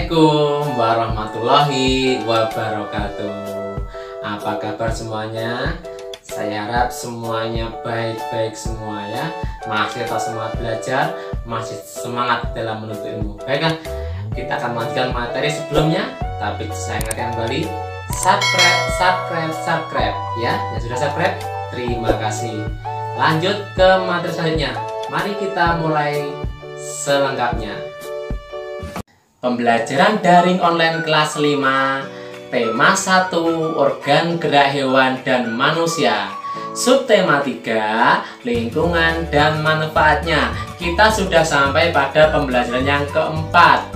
Assalamualaikum warahmatullahi wabarakatuh. Apa kabar semuanya? Saya harap semuanya baik-baik semua ya. Masih tetap semangat belajar, masih semangat dalam menuntut ilmu. Baiklah, kita akan melanjutkan materi sebelumnya. Tapi saya ingatkan kembali, subscribe ya. Yang sudah subscribe, terima kasih. Lanjut ke materi selanjutnya. Mari kita mulai selengkapnya. Pembelajaran daring online kelas 5, tema 1, organ gerak hewan dan manusia. Subtema 3, lingkungan dan manfaatnya. Kita sudah sampai pada pembelajaran yang keempat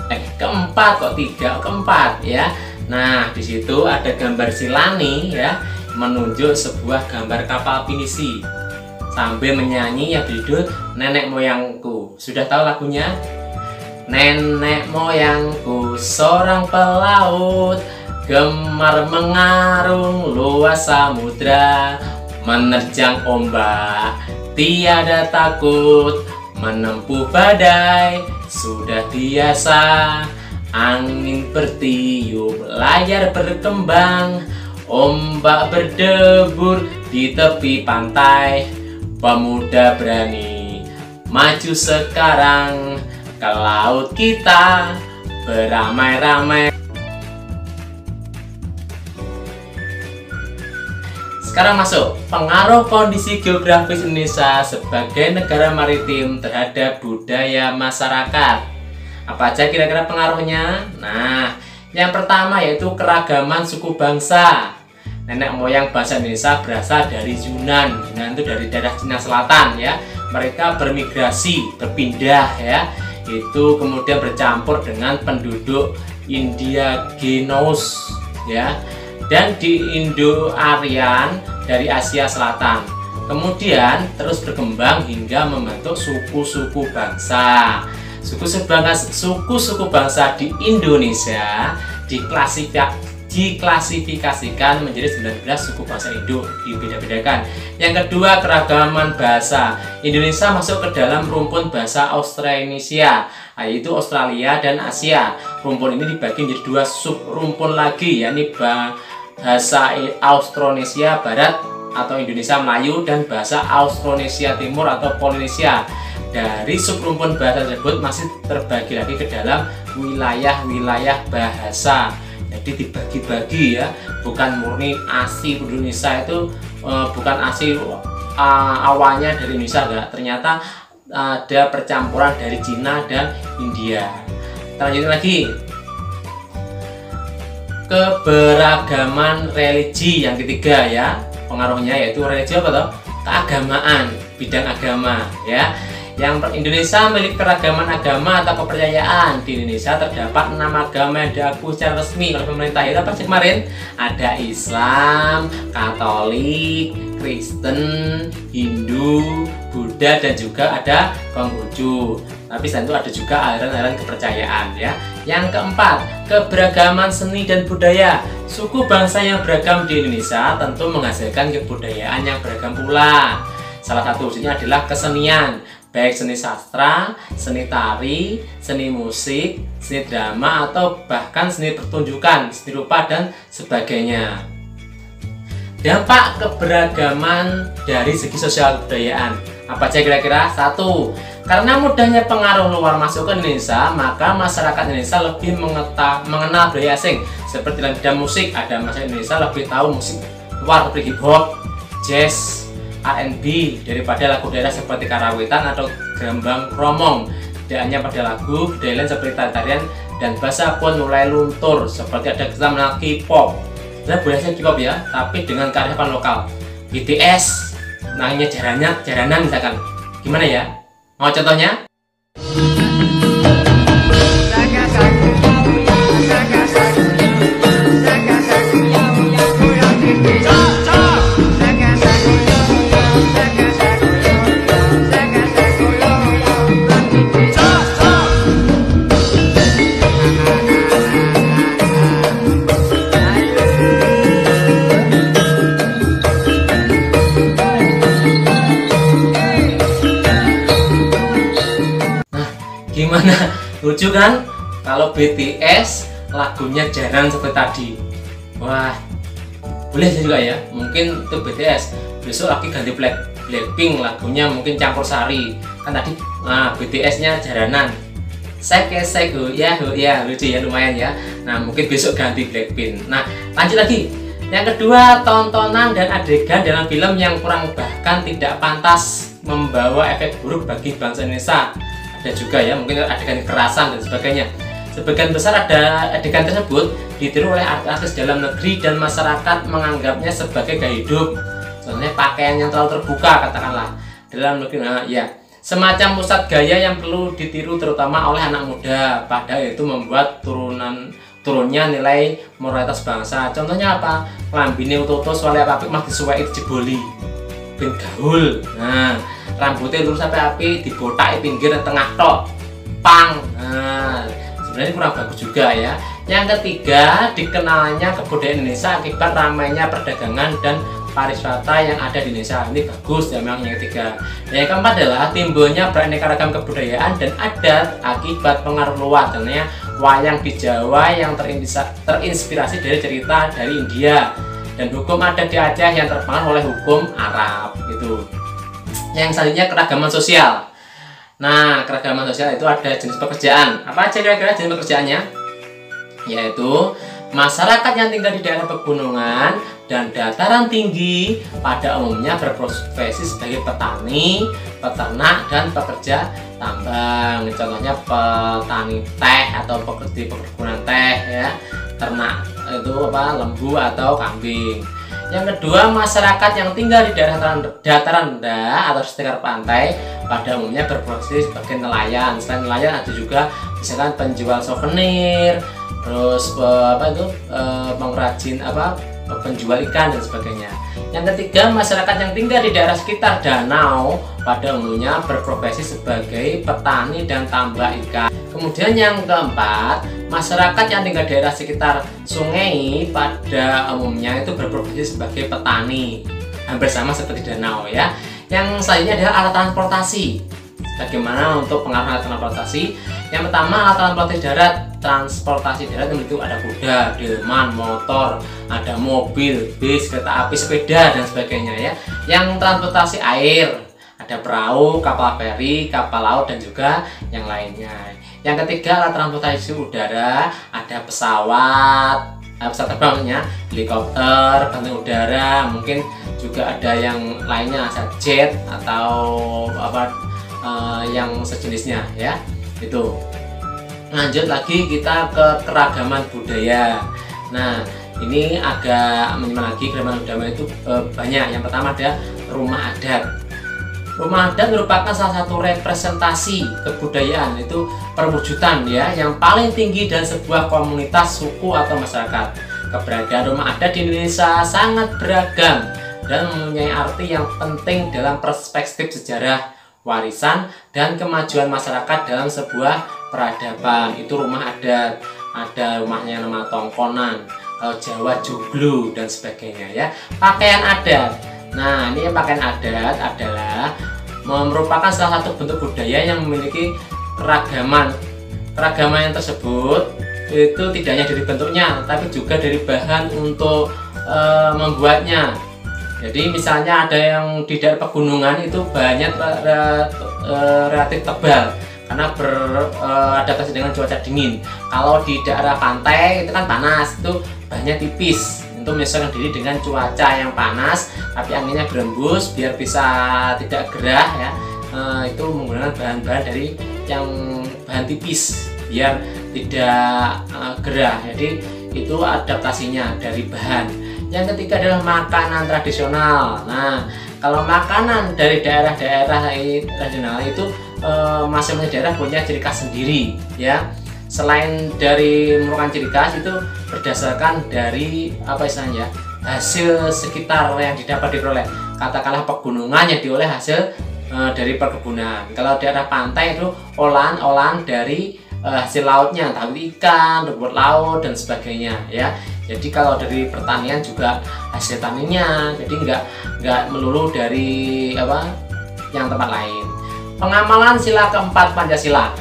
ya. Nah, di situ ada gambar Silani ya, menunjuk sebuah gambar kapal pinisi sambil menyanyi yang berjudul Nenek Moyangku. Sudah tahu lagunya? Nenek moyangku seorang pelaut, gemar mengarung luas samudra, menerjang ombak tiada takut, menempuh badai sudah biasa, angin bertiup layar berkembang, ombak berdebur di tepi pantai, pemuda berani maju sekarang ke laut kita beramai-ramai. Sekarang masuk pengaruh kondisi geografis Indonesia sebagai negara maritim terhadap budaya masyarakat. Apa aja kira-kira pengaruhnya? Nah, yang pertama yaitu keragaman suku bangsa. Nenek moyang bangsa Indonesia berasal dari Yunan. Yunan itu dari daerah Cina Selatan ya. Mereka bermigrasi, berpindah ya. Itu kemudian bercampur dengan penduduk Indigenous ya, dan di Indo-Aryan dari Asia Selatan. Kemudian terus berkembang hingga membentuk suku-suku bangsa. Suku-suku bangsa di Indonesia diklasifikasikan menjadi 19 suku bangsa Indo, dibeda-bedakan. Yang kedua, keragaman bahasa. Indonesia masuk ke dalam rumpun bahasa Austronesia, yaitu Australia dan Asia. Rumpun ini dibagi menjadi 2 sub rumpun lagi, yakni bahasa Austronesia Barat atau Indonesia Melayu dan bahasa Austronesia Timur atau Polinesia. Dari subrumpun bahasa tersebut masih terbagi lagi ke dalam wilayah-wilayah bahasa. Jadi dibagi-bagi ya, bukan murni asli Indonesia itu bukan asli awalnya dari Indonesia, enggak. Ternyata ada percampuran dari Cina dan India. Kita lanjut lagi. Keberagaman religi yang ketiga ya, pengaruhnya yaitu religi apa toh? Keagamaan, bidang agama ya. Yang Indonesia memiliki keragaman agama atau kepercayaan. Di Indonesia terdapat 6 agama yang diakui secara resmi oleh pemerintah. Itu apa sih kemarin? Ada Islam, Katolik, Kristen, Hindu, Buddha, dan juga ada Konghucu. Tapi selain itu ada juga aliran-aliran kepercayaan ya. Yang keempat, keberagaman seni dan budaya. Suku bangsa yang beragam di Indonesia tentu menghasilkan kebudayaan yang beragam pula. Salah satu wujudnya adalah kesenian, baik seni sastra, seni tari, seni musik, seni drama, atau bahkan seni pertunjukan, seni rupa, dan sebagainya. Dampak keberagaman dari segi sosial kebudayaan. Apa aja kira-kira? 1. Karena mudahnya pengaruh luar masuk ke Indonesia, maka masyarakat Indonesia lebih mengenal budaya asing. Seperti dalam bidang musik, ada masyarakat Indonesia lebih tahu musik luar seperti hip hop, jazz, R&B daripada lagu daerah seperti karawitan atau gerambang kromong. Tidak hanya pada lagu, budaya lain seperti tarian dan bahasa pun mulai luntur, seperti ada kita mengenal K-pop. Sebenarnya budaya K-pop ya, tapi dengan kearifan lokal. BTS, namanya jaranan misalkan. Gimana ya? Mau contohnya? Gimana? Lucu kan? Kalau BTS lagunya jarang seperti tadi. Wah, boleh juga ya, mungkin itu BTS. Besok lagi ganti Blackpink, lagunya mungkin campur sari. Kan tadi BTS-nya jaranan. Sek ya lucu ya, lumayan ya. Nah, mungkin besok ganti Blackpink. Nah, lanjut lagi. Yang kedua, tontonan dan adegan dalam film yang kurang bahkan tidak pantas membawa efek buruk bagi bangsa Indonesia. Ada juga ya, mungkin adegan kekerasan dan sebagainya. Sebagian besar ada adegan tersebut ditiru oleh artis dalam negeri dan masyarakat menganggapnya sebagai gaya hidup. Contohnya pakaian yang terlalu terbuka katakanlah dalam negeri. Nah, ya, semacam pusat gaya yang perlu ditiru terutama oleh anak muda, padahal itu membuat turunnya nilai moralitas bangsa. Contohnya apa? Lambine ututus wale apik mah disuweki dijeboli. Ben gaul. Nah, rambutnya lurus sampai api dibotak pinggir tengah tok. Pang. Nah, sebenarnya kurang bagus juga ya. Yang ketiga, dikenalnya kebudayaan Indonesia akibat ramainya perdagangan dan pariwisata yang ada di Indonesia. Ini bagus ya, memang yang ketiga. Yang keempat adalah timbulnya beraneka ragam kebudayaan dan adat akibat pengaruh luar. Contohnya wayang di Jawa yang terinspirasi dari cerita dari India, dan hukum adat di Aceh yang terpengaruh oleh hukum Arab gitu. Yang selanjutnya keragaman sosial. Nah, keragaman sosial itu ada jenis pekerjaan. Apa aja kira-kira jenis pekerjaannya? Yaitu masyarakat yang tinggal di daerah pegunungan dan dataran tinggi pada umumnya berprofesi sebagai petani, peternak, dan pekerja tambang. Contohnya petani teh atau pekerja di perkebunan teh ya, ternak itu lembu atau kambing. Yang kedua, masyarakat yang tinggal di daerah dataran rendah atau sekitar pantai pada umumnya berprofesi sebagai nelayan. Selain nelayan ada juga misalkan penjual souvenir, terus pengrajin penjual ikan dan sebagainya. Yang ketiga, masyarakat yang tinggal di daerah sekitar danau pada umumnya berprofesi sebagai petani dan tambak ikan. Kemudian yang keempat, masyarakat yang tinggal di daerah sekitar sungai pada umumnya itu berprofesi sebagai petani, hampir sama seperti danau ya. Yang selanjutnya adalah alat transportasi. Bagaimana untuk pengaruh alat transportasi? Yang pertama, alat transportasi darat itu ada kuda, delman, motor, ada mobil, bis, kereta api, sepeda dan sebagainya ya. Yang transportasi air, ada perahu, kapal feri, kapal laut dan juga yang lainnya. Yang ketiga, alat transportasi udara, ada pesawat terbangnya, helikopter, banteng udara, mungkin juga ada yang lainnya, jet atau yang sejenisnya ya. Itu. Lanjut lagi kita ke keragaman budaya. Nah, ini agak menyimak lagi. Keragaman budaya itu banyak. Yang pertama ada rumah adat. Rumah adat merupakan salah satu representasi kebudayaan, itu perwujudan ya yang paling tinggi dan sebuah komunitas, suku atau masyarakat. Keberadaan rumah adat di Indonesia sangat beragam dan mempunyai arti yang penting dalam perspektif sejarah, warisan, dan kemajuan masyarakat dalam sebuah peradaban. Itu rumah adat. Ada rumahnya nama tongkonan, kalau Jawa joglo dan sebagainya ya. Pakaian adat. Nah, ini pakaian adat adalah merupakan salah satu bentuk budaya yang memiliki keragaman. Keragaman yang tersebut itu tidak hanya dari bentuknya, tapi juga dari bahan untuk membuatnya. Jadi misalnya ada yang di daerah pegunungan itu bahannya relatif tebal karena beradaptasi dengan cuaca dingin. Kalau di daerah pantai itu kan panas, itu bahannya tipis untuk menyesuaikan diri dengan cuaca yang panas, tapi anginnya berembus biar bisa tidak gerah ya. Itu menggunakan bahan-bahan dari yang bahan tipis biar tidak gerah. Jadi itu adaptasinya dari bahan. Yang ketiga adalah makanan tradisional. Nah, kalau makanan dari daerah-daerah tradisional itu masing-masing daerah punya ciri khas sendiri ya. Selain dari merupakan ciri khas, itu berdasarkan dari istilahnya hasil sekitar yang didapat diperoleh. Katakanlah pegunungan yang dioleh hasil dari perkebunan. Kalau daerah pantai itu olahan dari hasil lautnya, tahu ikan, rumput laut dan sebagainya ya. Jadi kalau dari pertanian juga hasil taninya, jadi nggak melulu dari yang tempat lain. Pengamalan sila keempat Pancasila.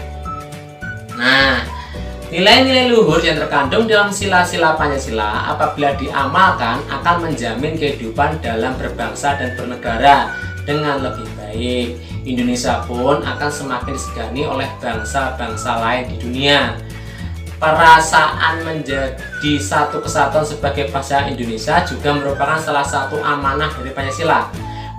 Nah, Nilai-nilai luhur yang terkandung dalam sila-sila Pancasila apabila diamalkan akan menjamin kehidupan dalam berbangsa dan bernegara dengan lebih baik. Indonesia pun akan semakin disegani oleh bangsa-bangsa lain di dunia. Perasaan menjadi satu kesatuan sebagai bangsa Indonesia juga merupakan salah satu amanah dari Pancasila.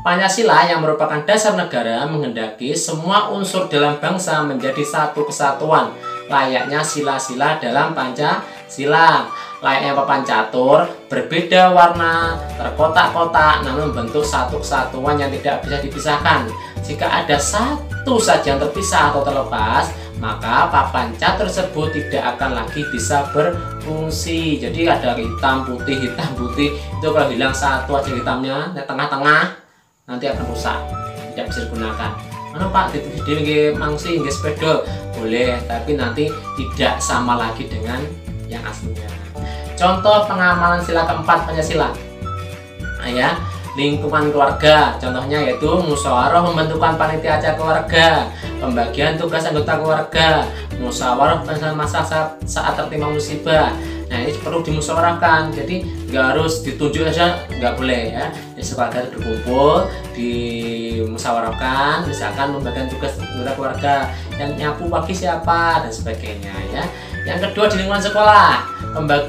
Pancasila yang merupakan dasar negara menghendaki semua unsur dalam bangsa menjadi satu kesatuan, layaknya sila-sila dalam Pancasila. Layaknya papan catur, berbeda warna, terkotak-kotak, namun membentuk satu kesatuan yang tidak bisa dipisahkan. Jika ada satu saja yang terpisah atau terlepas, maka papan catur tersebut tidak akan lagi bisa berfungsi. Jadi ada hitam putih, itu kalau hilang satu aja hitamnya di tengah-tengah, nanti akan rusak, tidak bisa digunakan. Mana Pak, di mangsi nggak sepeda boleh, tapi nanti tidak sama lagi dengan yang aslinya. Contoh pengamalan sila keempat Pancasila, ya, lingkungan keluarga. Contohnya yaitu musyawarah pembentukan panitia acara keluarga, pembagian tugas anggota keluarga, musyawarah masa saat tertimpa musibah. Nah, ini perlu dimusyawarahkan, jadi nggak harus ditunjuk aja, nggak boleh ya. Jadi sekeluarga berkumpul, dimusyawarahkan, misalkan membagikan tugas anggota keluarga, yang nyapu pagi siapa dan sebagainya ya. Yang kedua di lingkungan sekolah,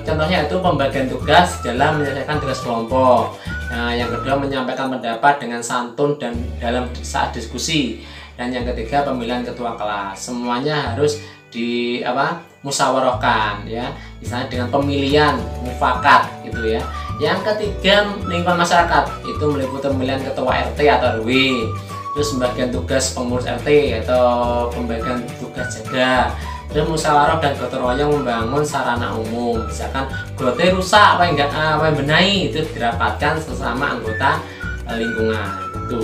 contohnya itu pembagian tugas dalam menyelesaikan tugas kelompok. Nah, yang kedua menyampaikan pendapat dengan santun dan dalam saat diskusi. Dan yang ketiga pemilihan ketua kelas. Semuanya harus musyawarahkan ya, misalnya dengan pemilihan mufakat gitu ya. Yang ketiga lingkungan masyarakat, itu meliputi pemilihan ketua RT atau RW, terus pembagian tugas pengurus RT atau pembagian tugas jaga, terus musyawarah dan gotong royong membangun sarana umum, misalkan grote rusak apa enggak benahi, itu dirapatkan sesama anggota lingkungan. Itu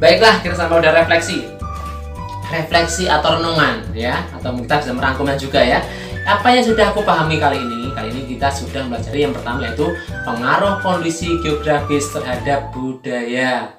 baiklah, kita sampai udah refleksi atau renungan ya, atau kita bisa merangkumnya juga ya. Apa yang sudah aku pahami kali ini kita sudah belajar yang pertama, yaitu pengaruh kondisi geografis terhadap budaya.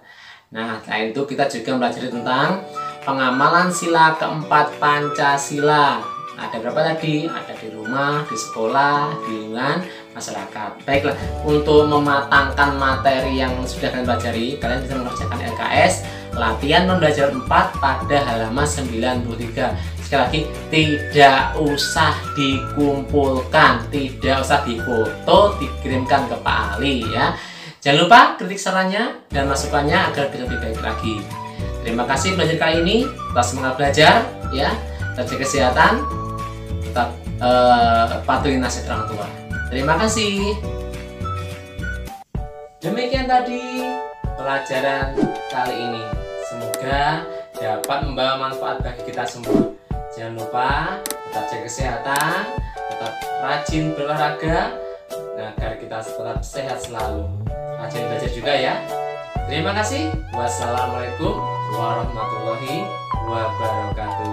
Nah, selain itu kita juga belajar tentang pengamalan sila keempat Pancasila. Ada berapa tadi? Ada di rumah, di sekolah, di lingkungan masyarakat. Baiklah, untuk mematangkan materi yang sudah kalian pelajari, kalian bisa mengerjakan LKS latihan pembelajaran 4 pada halaman 93. Sekali lagi, tidak usah dikumpulkan, tidak usah difoto, dikirimkan ke Pak Ali ya. Jangan lupa kritik sarannya dan masukannya agar bisa lebih baik lagi. Terima kasih belajar kali ini, tetap semangat belajar ya, tetap jaga kesehatan, tetap patuhi nasihat orang tua. Terima kasih. Demikian tadi pelajaran kali ini. Semoga dapat membawa manfaat bagi kita semua. Jangan lupa tetap jaga kesehatan, tetap rajin berolahraga agar kita tetap sehat selalu. Rajin belajar juga ya. Terima kasih. Wassalamualaikum warahmatullahi wabarakatuh.